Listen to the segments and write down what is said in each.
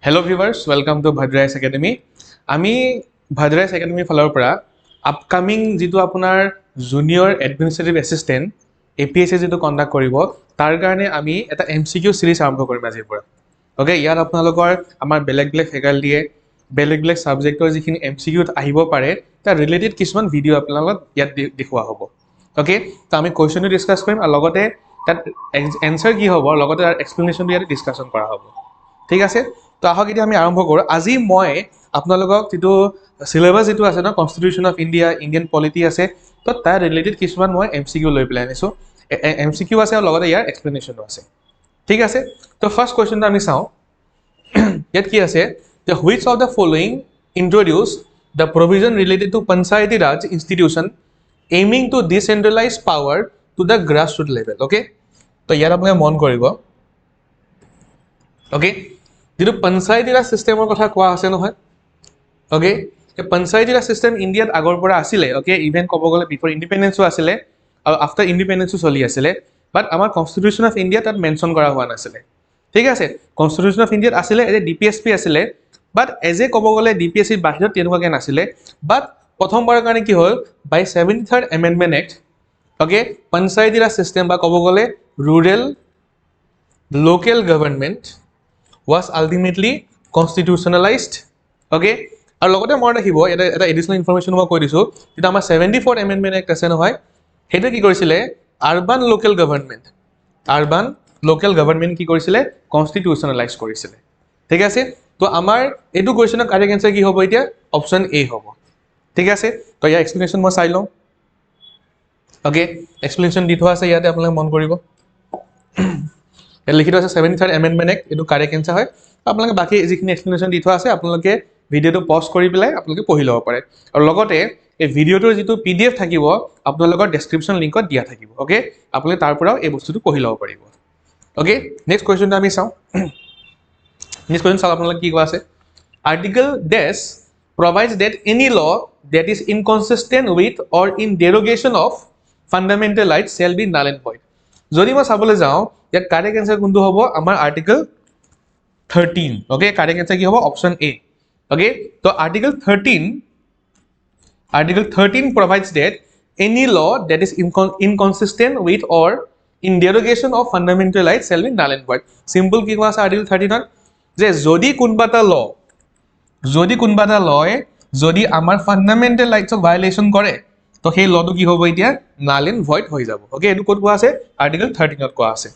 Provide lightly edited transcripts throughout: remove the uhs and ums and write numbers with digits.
Hello viewers, welcome to Bhadra IAS Academy. আমি Bhadra IAS Academy ফালৰ পৰা upcoming যেটো আপোনাৰ জুনিয়ৰ এডমিনিষ্ট্ৰেটিভ এসিস্টেন্ট APSC যেটো কন্ডাক্ট কৰিব তাৰ কাৰণে আমি এটা MCQ সিৰিজ আৰম্ভ কৰিম আজিৰ পৰা ওকে ইয়াত আপোনালোকৰ আমাৰ বেলেগ ফেকাল্টিয়ে বেলেগ সাবজেক্টৰ যিখিনি MCQ আহিব পাৰে তাৰ ৰিলেটেড কিছুমান ভিডিও আপোনালোকক ইয়াত দেখুৱা হ'ব ওকে তো আমি কোৱেশ্চনটো ডিসকাস কৰিম আৰু লগতে তাত এনসাৰ কি হ'ব লগতে তাৰ এক্সপ্লেনেশ্যনটো ইয়াত ডিসকাশন কৰা হ'ব ঠিক আছে তো আহক এতিয়া আমি আৰম্ভ কৰোঁ আজি মই আপোনালোকক যেটো সিলেবাস যেটো আছে না constitution of India Indian polity আছে তো তাৰ ৰিলেটেড কিছুমান মই MCQ লৈ প্ল্যান আছো MCQ আছে আৰু লগতে ইয়াৰ এক্সপ্লেনেশ্যন আছে ঠিক আছে তো ফাৰ্স্ট কোৱেশ্চনটো আমি চাও ইয়াত কি আছে the which of the following introduce the provision related to panchayati raj institution aiming to decentralize power to the grassroots level okay তো ইয়াত আপুনি মন কৰিব okay যেটো পঞ্চায়তী ৰাজ সিস্টেমৰ কথা কোৱা আছে নহয় ওকে এই পঞ্চায়তী ৰাজ সিস্টেম ইন্ডিয়াত আগৰ পৰা আছিল ওকে ইভেন ক'ব গলে বিফৰ ইন্ডিপেন্ডেন্সও আছিল আৰু আফটাৰ ইন্ডিপেন্ডেন্সও চলি আছিল বাট আমাৰ কনস্টিটিউশন অফ ইন্ডিয়া তাত মেনশন কৰা হোৱা নাছিল ঠিক আছে কনস্টিটিউশন অফ ইন্ডিয়াত আছিল এজ ডিপিএসপি আছিল বাট এজ এ ক'ব গলে ডিপিএসসি বাহিৰত তেনেকুৱাকে নাছিল বাট প্ৰথমবাৰৰ কাৰণে কি হ'ল by 73rd amendment act okay Panchayati Raj system বা ক'ব গলে rural local government was ultimately constitutionalized okay আৰু লগতে মই ৰাখিব এটা এডিশনাল ইনফৰমেশন মই কৈ দিছো যেটা আমাৰ 74th এমেন্ডমেন্ট এক্ট আছে নহয় হেতু কি কৰিছিলে আৰবান লোকেল গভৰ্নমেন্ট কি কৰিছিলে কনস্টিটিউশনালাইজ কৰিছিলে ঠিক আছে তো আমাৰ এটো কোৱেশ্চনৰ কাৰেক্ট আনসাৰ কি হ'ব এতিয়া অপচন এ হ'ব ঠিক আছে তো ইয়াৰ এক্সপ্লেনেশ্যন মই চাই লওঁ ওকে এক্সপ্লেনেশ্যন দি থোৱা আছে ইয়াতে আপোনালোকে মন কৰিব লিখিত আছে 73rd এমেন্ডমেন্ট এক্ট এটো কাৰেক্ট আনসাৰ হয় আপোনালোকে বাকি যিখিনি এক্সপ্লেনেশ্যন দি থোৱা আছে আপোনালোকে ভিডিওটো পজ কৰি পেলাই আপোনালোকে পঢ়ি ল'ব পাৰে আৰু লগতে এই ভিডিওটোৰ যেটো PDF থাকিব আপোনালোকৰ ডেসক্ৰিপচন লিংকত দিয়া থাকিব ওকে আপোনালোকে তাৰ পৰাও এই বস্তুটো পঢ়ি ল'ব পাৰিব ওকে নেক্সট কোৱেশ্চনটো আমি চাওঁ নেক্সট কোৱেশ্চন চাওঁ আপোনালোকে কি কোৱা আছে আৰ্টিকল ডেছ provides that any law that is inconsistent with or in derogation of fundamental rights shall be null and void যদি মই চাবলৈ যাওঁ ইয়াত কারেক্ট आंसर কোনটো হ'ব আমাৰ আৰ্টিকল 13 ওকে কাৰেক্ট आंसर কি হ'ব অপচন এ ওকে তো article 13 provides that any law that is inconsistent with or in derogation of fundamental rights shall be null and void simple কি কোৱা আছে আৰ্টিকল 13 যে যদি কোনবাটা লয় যদি আমাৰ ফান্ডামেন্টাল ৰাইটছক ভায়োলেশন কৰে তো সেই লটো কি হ'ব এতিয়া নাল এন্ড ভয়েড হৈ যাব ওকে এটো কোড কোৱা আছে আৰ্টিকল 13 ত কোৱা আছে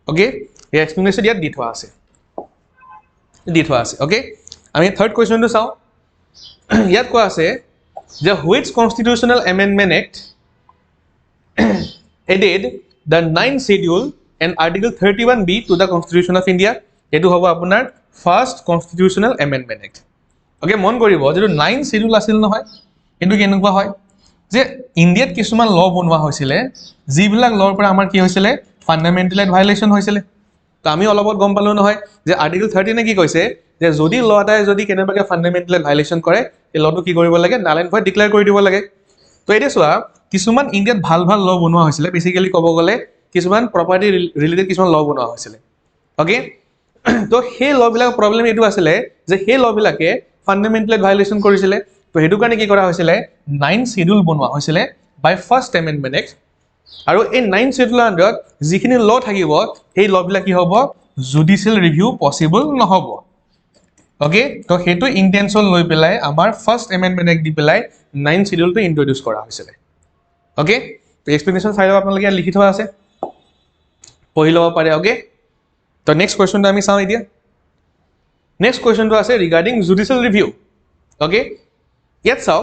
ওকে এই এক্সপ্লেনেশ্যন ইয়াত দি থোৱা আছে ওকে আমি থাৰ্ড কোৱেশ্চনটো চাওঁ ইয়াত কোৱা আছে যে which constitutional amendment act added the 9th schedule and article 31B to the constitution of India এটো হ'ব আপোনাৰ first constitutional amendment act okay মন কৰিব যেটো 9th schedule আছিল নহয় কিন্তু কেনেকুৱা হয় যে ইন্ডিয়াত কিছুমান ল বনোৱা হৈছিল যিবিলাক লৰ পৰা আমাৰ কি হৈছিল ফান্ডামেন্টাল ৰাইট ভায়োলেশন হৈছিল তো আমি অলপত গম পালো নহয় যে আৰ্টিকল 13 কি কৈছে যে যদি ল এটাই যদি কেনেবাকে ফান্ডামেন্টাল ৰাইট ভায়োলেশন কৰে এই লটো কি কৰিব লাগে নাল এন্ড ভয়েড ডিক্লেয়াৰ কৰি দিব লাগে তো এটা চোৱা কিছুমান ইন্ডিয়াত ভাল ল বনোৱা হৈছিল বেসিক্যালি ক'ব গলে কিছুমান প্ৰপাৰ্টি ৰিলেটেড কিছুমান ল বনোৱা হৈছিল ওকে তো সেই ল বিলাক প্ৰবলেম এটো আছিল যে সেই ল বিলাকে ফান্ডামেন্টাল ৰাইট ভায়োলেশন কৰিছিল তো হেতু কাৰণে কি কৰা হৈছিল 9th শিডিউল বনোৱা হৈছিল বাই ফাৰ্স্ট এমেন্ডমেন্ট এক্ট আৰু এই 9th শিডিউলৰ আন্ডাৰত যিখিনি ল থাকিব সেই ল বিলাক কি হ'ব জুডিশিয়াল ৰিভিউ পসিবল নহব ওকে তো হেতু ইন্টেনশন লৈ পেলাই আমাৰ ফাৰ্স্ট এমেন্ডমেন্ট এক্ট দি পেলাই 9th শিডিউলটো ইন্ট্ৰোডিউস কৰা হৈছিল ওকে তো এক্সপ্লেনেশ্যন চাই লওক আপোনালোকে লিখি থোৱা আছে পঢ়ি ল'ব পাৰে ওকে তো নেক্সট কোৱেশ্চনটো আমি চাওঁ এতিয়া নেক্সট কোৱেশ্চনটো আছে ৰিগাৰ্ডিং জুডিশিয়াল ৰিভিউ ওকে ইয়াত চাও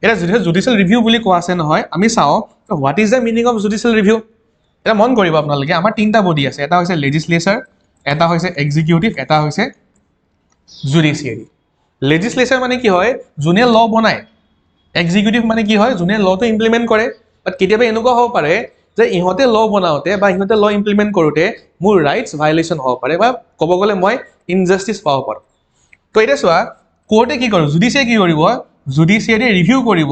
এটা জুডিশিয়াল ৰিভিউ বুলি কোৱা আছে নহয় আমি চাও what is the meaning of judicial review এটা মন কৰিব আপোনালোকে আমাৰ তিনটা বডি আছে এটা হৈছে লেজিসলেচাৰ এটা হৈছে এক্সিকিউটিভ এটা হৈছে জুডিশিয়াৰি লেজিসলেচাৰ মানে কি হয় যোনে ল বনায় এক্সিকিউটিভ মানে কি হয় যোনে লটো ইমপ্লিমেন্ট কৰে বাট কেতিয়াবা এনেকুৱা হ'ব পাৰে যে ইহতে ল বনাওতে বা ইহতে ল ইমপ্লিমেন্ট কৰোতে মোৰ ৰাইটস ভায়োলেশন হ'ব পাৰে বা ক'ব গলে মই ইনজাস্টিস পাব পাৰো তো এটা চোৱা কোৰ্টে কি কৰিব জুডিশিয়াৰি কি কৰিব জুডিশিয়াৰি ৰিভিউ কৰিব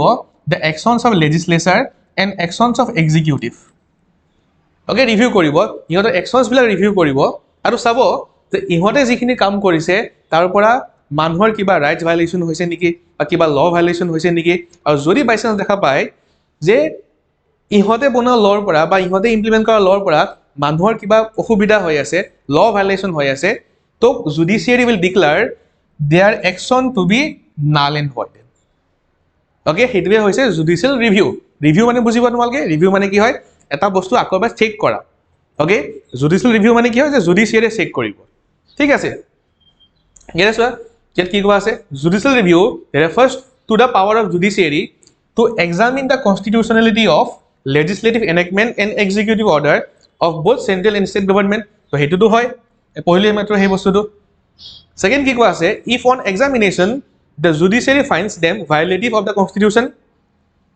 the actions of legislature and actions of executive okay review কৰিব ইহঁতৰ actions বিলাক ৰিভিউ কৰিব আৰু চাব যে ইহঁতে যিখিনি কাম কৰিছে তাৰ পৰা মানুহৰ কিবা ৰাইটছ ভাইলেশ্যন হৈছে নেকি বা কিবা ল ভাইলেশ্যন হৈছে নেকি আৰু যদি বাই চান্স দেখা পায় যে ইহঁতে বনোৱা লৰ পৰা বা ইহঁতে ইমপ্লিমেণ্ট কৰা লৰ পৰা মানুহৰ কিবা অসুবিধা হৈ আছে ল ভাইলেশ্যন হৈ আছে তো judiciary will declare their action to be null and void okay সেইটোৱে হৈছে জুডিচিয়েল ৰিভিউ ৰিভিউ মানে বুজিবা তোমালোকে ৰিভিউ মানে কি হয় এটা বস্তু আকৌ এবাৰ চেক কৰা অ'কে জুডিচিয়েল ৰিভিউ মানে কি হয় যে জুডিচিয়াৰীয়ে চেক কৰিব ঠিক আছে ইয়াতে চোৱা ইয়াত কি কোৱা আছে judicial review refers to the power of judiciary to examine the constitutionality of legislative enactment and executive order of both central and state government তো হেতুটো হয় পহিলে মাত্ৰ সেই বস্তুটো সেকেন্ড কি কোৱা আছে if on examination the judiciary finds them violative of the constitution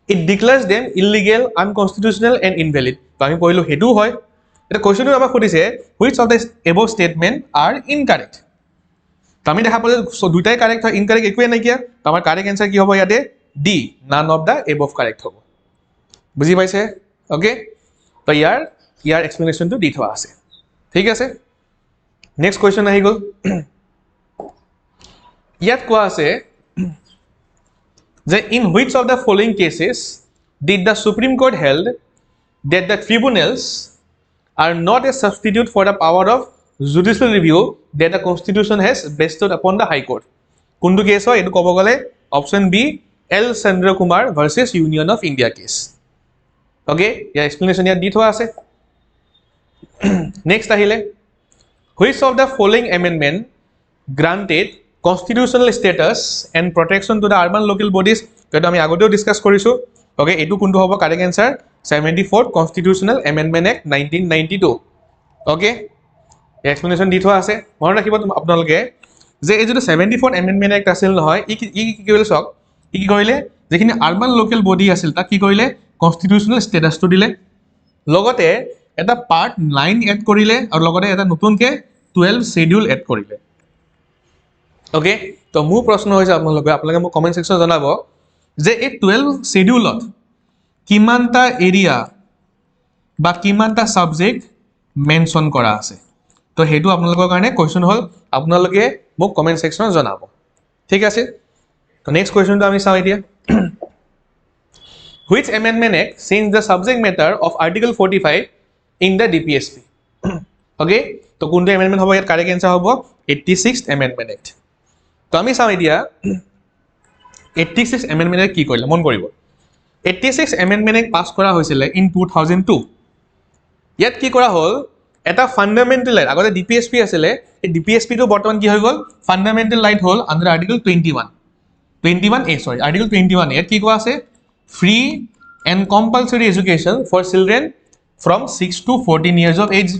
it declares them illegal unconstitutional and invalid তো আমি পহিলো হেতু হয় এটা কোৱেশ্চনটো আমাক সুধিছে which of the above statement are incorrect তো আমি দেখা পালে দুটাই কাৰেক্ট হয় ইনকাৰেক্ট একোৱে নাই কিয়া তো আমাৰ কাৰেক্ট আনসাৰ কি হ'ব ইয়াতে D none of the above correct হ'ব বুজি পাইছে ওকে তো ইয়াৰ এক্সপ্লেনেশ্যনটো দি থোৱা আছে ঠিক আছে নেক্সট কোৱেশ্চন আহি গ'ল ইয়াত কোৱা আছে যে in which of the following cases did the Supreme Court held that the tribunals are not a substitute for the power of judicial review that the constitution has bestowed upon the high court কোনটো case হয় এটো ক'ব গ'লে option B L Chandra Kumar versus union of India case okay yeah explanation here di thua ase next ahile which of the following amendment granted constitutional status and protection to the urban local bodies to ami agoteo discuss korisu okay etu kuntu hobo correct answer 74th constitutional amendment act 1992 okay explanation di thua ase mon rakhibo apnaloke je ei jeto 74th amendment act asil nohoy ki koile sok ki koile jekhini urban local body asil ta ki koile constitutional ষ্টেটাসটো দিলে লগতে এটা part 9 add কৰিলে আৰু লগতে এটা নতুনকে 12 schedule add কৰিলে ওকে তো মোৰ প্ৰশ্ন হৈছে আপোনালোকে মোক কমেন্ট সেকশন জনাব যে এই 12 শিডিউলত কিমানটা এৰিয়া বা কিমানটা সাবজেক্ট মেনশন কৰা আছে তো হেতু আপোনালোকৰ কাৰণে কোৱেশ্চন হল আপোনালোকে মোক কমেন্ট সেকশনত জনাব ঠিক আছে তো নেক্সট কোৱেশ্চনটো আমি চাও এতিয়া Which amendment act changed the subject matter of Article 45 in the DPSP? Okay, so kuntu amendment hobo yat correct answer hobo 86th amendment act. To ami sao etia 86th amendment act ki korile mon koribo. 86th amendment act pass kora hoisile in 2002. Yat ki kora hol eta fundamental right agote DPSP asile ei DPSP to bortoman ki hoy gol fundamental right hol under Article 21 Article 21 yat ki koa ase free and compulsory education for children from 6 to 14 years of age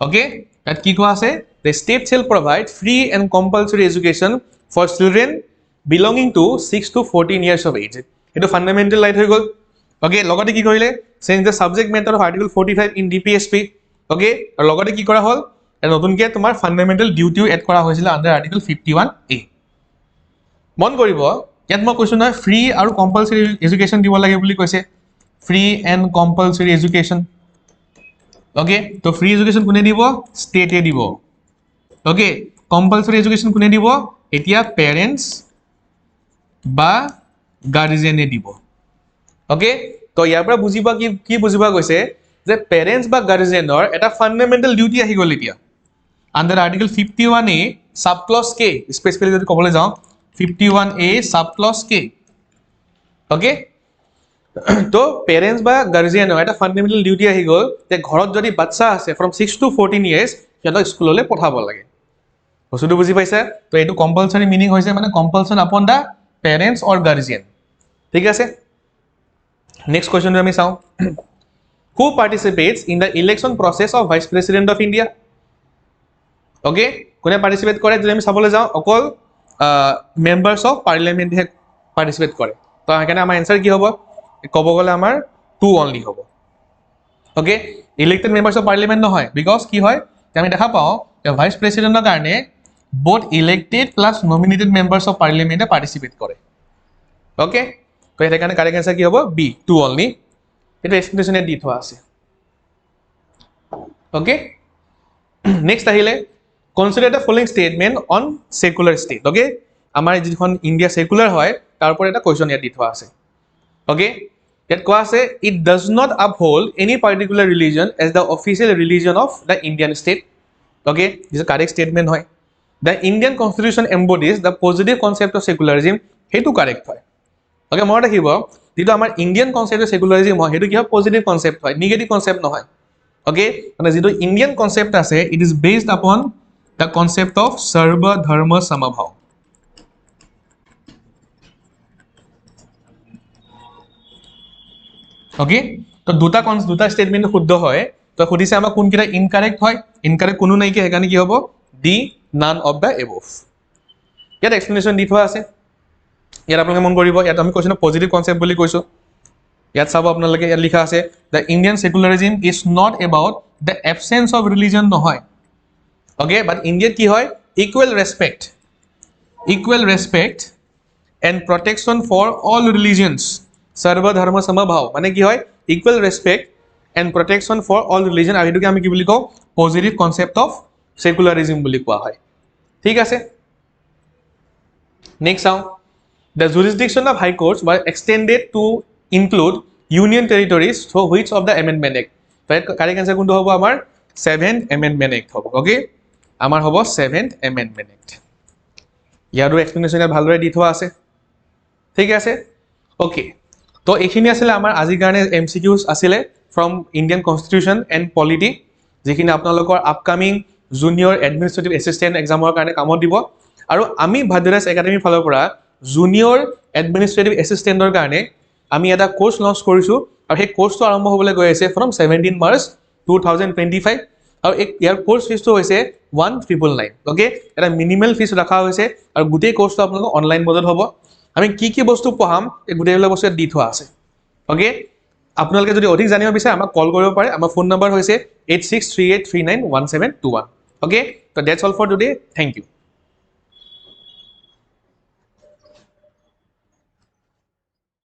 okay that ki koa ase the state shall provide free and compulsory education for children belonging to 6 to 14 years of age eto fundamental right hoy gol okay logote ki korile change the subject matter of Article 45 in DPSP okay aru logote ki kora hol eta notun ke tomar fundamental duty add kora hoisile under Article 51A mon koribo ইয়াত মই কৈছো না free আৰু compulsory education দিব লাগে বুলি কৈছে free and compulsory education okay তো ফ্ৰী এডুকেশ্যন কোনে দিব ষ্টেটে দিব ওকে কম্পালসৰি এডুকেশ্যন কোনে দিব এতিয়া পেৰেন্টস বা গাৰ্ডিয়ানে দিব ওকে তো ইয়াৰ পৰা বুজিবা কি বুজিবা কৈছে যে পেৰেন্টস বা গাৰ্ডিয়ানৰ এটা ফান্ডামেন্টাল ডিউটি আহি গল এতিয়া under article 51A sub clause K specifically যদি ক'বলৈ যাওঁ 51A sub clause K okay তো parents বা guardian এটা fundamental duty আহি গল যে ঘৰত যদি বাচ্চা আছে from 6 to 14 years হেতক স্কুললৈ পঠাব লাগে বস্তুটো বুজি পাইছা তো এটো compulsory meaning হৈছে মানে compulsion upon the parents or guardian ঠিক আছে next question আমি চাও who participates in the election process of vice president of India okay কোনে participate কৰে যদি আমি চাবলৈ যাও অকল members of parliament he participate kore to ekane amar answer ki hobo kobo gole amar 2 only hobo okay elected members of parliament no hoy because ki hoy ami dekha pao the vice president er karone both elected plus nominated members of parliament e participate kore okay to eta karone correct answer ki hobo B 2 only eta explanation e di thwa ase okay next ahile Consider the following statement on secular state. Okay, আমাৰ যিখন India secular হয় তাৰ ওপৰত এটা question ইয়াত দি থোৱা আছে। Okay, ইয়াত কোৱা আছে it does not uphold any particular religion as the official religion of the Indian state. Okay, this is a correct statement হয়। The Indian constitution embodies the positive concept of secularism, সেইটো correct হয়। Okay, মনত ৰাখিব যেটো আমাৰ Indian concept of সেকুলাৰিজম হয় সেইটো কি হয় পজিটিভ কনসেপ্ট হয়, নেগেটিভ কনসেপ্ট নহয়। Okay, মানে যেটো ইণ্ডিয়ান কনসেপ্ট আছে it is based upon the concept of sarva dharma samabhav. Okay, তো দুটা স্টেটমেন্ট শুদ্ধ হয়। তো খুদিছে আমাক কোন কিটা ইনকারেক্ট হয়, ইনকারেক্ট কোনো নাই কি হেকানি কি হ'ব D none of the above. ইয়াত এক্সপ্লেনেশন দি থোৱা আছে, ইয়াত আপোনালোকে মন কৰিব ইয়াত আমি কৈছো পজিটিভ কনসেপ্ট বুলি কৈছো। ইয়াত চাব আপোনালোকে ইয়াত লিখা আছে the Indian secularism is not about the absence of religion নহয়। Okay, but India কি হয় equal respect and protection for all religions, sarva dharma samabhav, মানে কি হয় equal respect and protection for all religion, আৰু এটোকে আমি কি বুলি কওঁ positive concept of secularism বুলি কোৱা হয়। ঠিক আছে, next চাওঁ the jurisdiction of high courts were extended to include union territories through which of the amendment act, right? correct answer কোনটো হ'ব আমাৰ 7th amendment act হ'ব। Okay, আমাৰ হ'ব 7th amendment act। ইয়াৰো এক্সপ্লেনেশন ভালদৰে দি থোৱা আছে। ঠিক আছে, ওকে, তো এইখিনি আছিল আমাৰ আজিৰ কাৰণে MCQs আছিলে from Indian constitution and polity, যিখিনি আপোনালোকৰ আপকামিং জুনিয়ৰ এডমিনিষ্ট্ৰেটিভ এছিষ্টেণ্ট এক্সামৰ কাৰণে কামত দিব। আৰু আমি ভাদ্ৰাইজ একাডেমীৰ ফালৰ পৰা জুনিয়ৰ এডমিনিষ্ট্ৰেটিভ এছিষ্টেণ্টৰ কাৰণে আমি এটা কোৰ্চ লঞ্চ কৰিছোঁ, আৰু সেই কোৰ্চটো আৰম্ভ হ'বলৈ গৈ আছে ফ্ৰম 17 মাৰ্চ 2025। আৰু ইয়াৰ কোৰ্চ ফিজটো হৈছে 1999। ওকে, এটা মিনিমাল ফিজ ৰখা হৈছে, আৰু গোটেই কোৰ্চটো আপোনালোকৰ অনলাইন মোডত হ'ব। আমি কি বস্তু পঢ়াম এই গোটেইবিলাক বস্তু দি থোৱা আছে। ওকে, আপোনালোকে যদি অধিক জানিব বিচাৰে আমাক কল কৰিব পাৰে। আমাৰ ফোন নম্বৰ হৈছে 8638391721। ওকে, তো that's all for today, thank U.